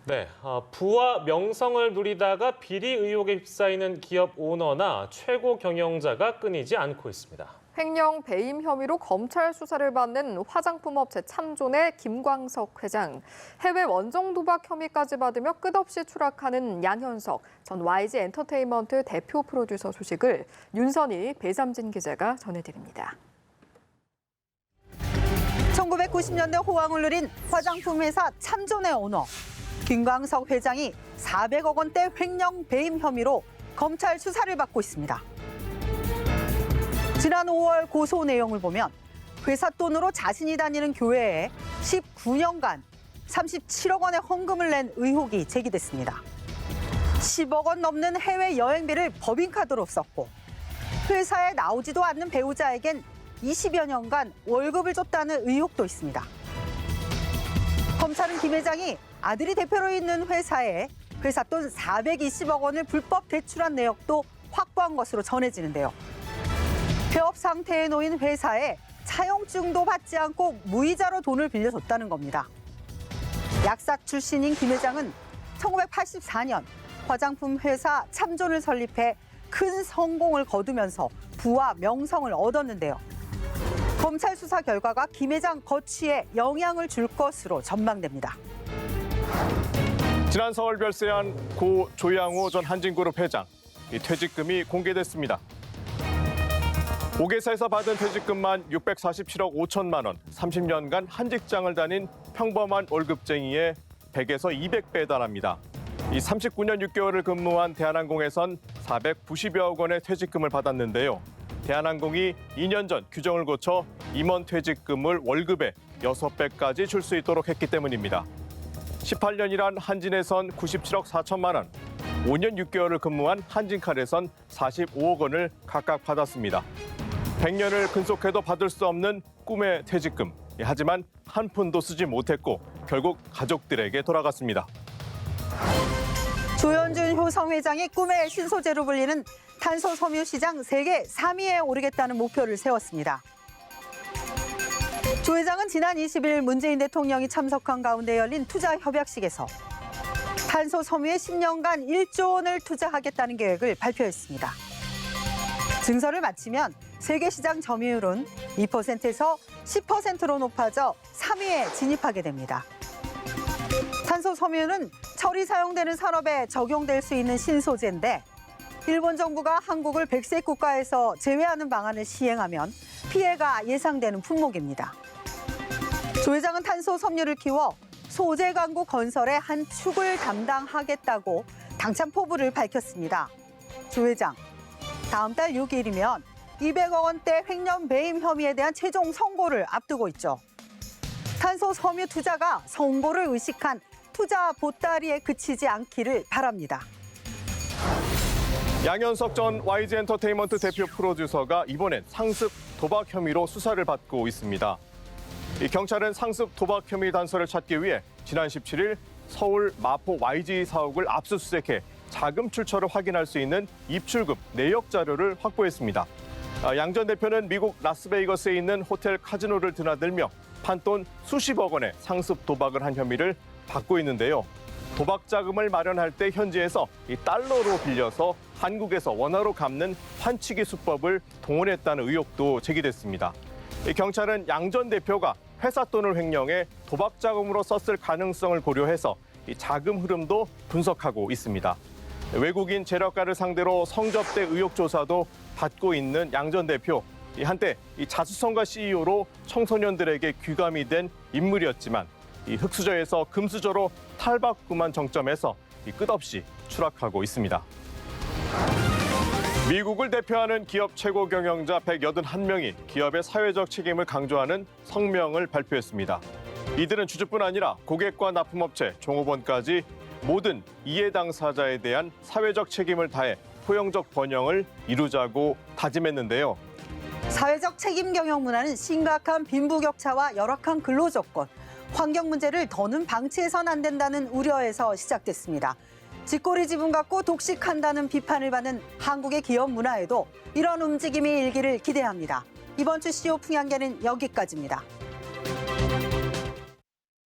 네, 부와 명성을 누리다가 비리 의혹에 휩싸이는 기업 오너나 최고 경영자가 끊이지 않고 있습니다. 횡령 배임 혐의로 검찰 수사를 받는 화장품 업체 참존의 김광석 회장. 해외 원정 도박 혐의까지 받으며 끝없이 추락하는 양현석 전 YG 엔터테인먼트 대표 프로듀서 소식을 윤선희, 배삼진 기자가 전해드립니다. 1990년대 호황을 누린 화장품 회사 참존의 오너 김광석 회장이 400억 원대 횡령 배임 혐의로 검찰 수사를 받고 있습니다. 지난 5월 고소 내용을 보면 회사 돈으로 자신이 다니는 교회에 19년간 37억 원의 헌금을 낸 의혹이 제기됐습니다. 10억 원 넘는 해외 여행비를 법인카드로 썼고 회사에 나오지도 않는 배우자에겐 20여 년간 월급을 줬다는 의혹도 있습니다. 검찰은 김 회장이 아들이 대표로 있는 회사에 회사 돈 420억 원을 불법 대출한 내역도 확보한 것으로 전해지는데요. 폐업 상태에 놓인 회사에 차용증도 받지 않고 무이자로 돈을 빌려줬다는 겁니다. 약사 출신인 김 회장은 1984년 화장품 회사 참존을 설립해 큰 성공을 거두면서 부와 명성을 얻었는데요. 검찰 수사 결과가 김 회장 거취에 영향을 줄 것으로 전망됩니다. 지난 4월 별세한 고 조양호 전 한진그룹 회장, 퇴직금이 공개됐습니다. 오개사에서 받은 퇴직금만 647억 5천만 원, 30년간 한 직장을 다닌 평범한 월급쟁이의 100에서 200배에 달합니다. 이 39년 6개월을 근무한 대한항공에선 490여억 원의 퇴직금을 받았는데요. 대한항공이 2년 전 규정을 고쳐 임원 퇴직금을 월급의 6배까지 줄 수 있도록 했기 때문입니다. 18년이란 한진에선 97억 4천만 원, 5년 6개월을 근무한 한진칼에선 45억 원을 각각 받았습니다. 100년을 근속해도 받을 수 없는 꿈의 퇴직금. 하지만 한 푼도 쓰지 못했고 결국 가족들에게 돌아갔습니다. 조현준 효성 회장이 꿈의 신소재로 불리는 탄소 섬유 시장 세계 3위에 오르겠다는 목표를 세웠습니다. 조 회장은 지난 20일 문재인 대통령이 참석한 가운데 열린 투자 협약식에서 탄소 섬유에 10년간 1조 원을 투자하겠다는 계획을 발표했습니다. 증설을 마치면 세계 시장 점유율은 2%에서 10%로 높아져 3위에 진입하게 됩니다. 탄소 섬유는 철이 사용되는 산업에 적용될 수 있는 신소재인데 일본 정부가 한국을 백색 국가에서 제외하는 방안을 시행하면 피해가 예상되는 품목입니다. 조 회장은 탄소 섬유를 키워 소재 광구 건설의 한 축을 담당하겠다고 당찬 포부를 밝혔습니다. 조 회장, 다음 달 6일이면 200억 원대 횡령 배임 혐의에 대한 최종 선고를 앞두고 있죠. 탄소 섬유 투자가 선고를 의식한 투자 보따리에 그치지 않기를 바랍니다. 양현석 전 YG 엔터테인먼트 대표 프로듀서가 이번엔 상습 도박 혐의로 수사를 받고 있습니다. 경찰은 상습 도박 혐의 단서를 찾기 위해 지난 17일 서울 마포 YG 사옥을 압수수색해 자금 출처를 확인할 수 있는 입출금 내역 자료를 확보했습니다. 양 전 대표는 미국 라스베이거스에 있는 호텔 카지노를 드나들며 판돈 수십억 원의 상습 도박을 한 혐의를 받고 있는데요. 도박 자금을 마련할 때 현지에서 달러로 빌려서 한국에서 원화로 갚는 환치기 수법을 동원했다는 의혹도 제기됐습니다. 경찰은 양 전 대표가 회사 돈을 횡령해 도박 자금으로 썼을 가능성을 고려해서 자금 흐름도 분석하고 있습니다. 외국인 재력가를 상대로 성접대 의혹 조사도 받고 있는 양 전 대표. 한때 자수성가 CEO로 청소년들에게 귀감이 된 인물이었지만 흑수저에서 금수저로 탈바꿈한 정점에서 끝없이 추락하고 있습니다. 미국을 대표하는 기업 최고 경영자 181명이 기업의 사회적 책임을 강조하는 성명을 발표했습니다. 이들은 주주뿐 아니라 고객과 납품업체, 종업원까지 모든 이해 당사자에 대한 사회적 책임을 다해 포용적 번영을 이루자고 다짐했는데요. 사회적 책임 경영 문화는 심각한 빈부격차와 열악한 근로조건, 환경 문제를 더는 방치해선 안 된다는 우려에서 시작됐습니다. 쥐꼬리 지분 갖고 독식한다는 비판을 받는 한국의 기업 문화에도 이런 움직임이 일기를 기대합니다. 이번 주 CEO 풍향계는 여기까지입니다.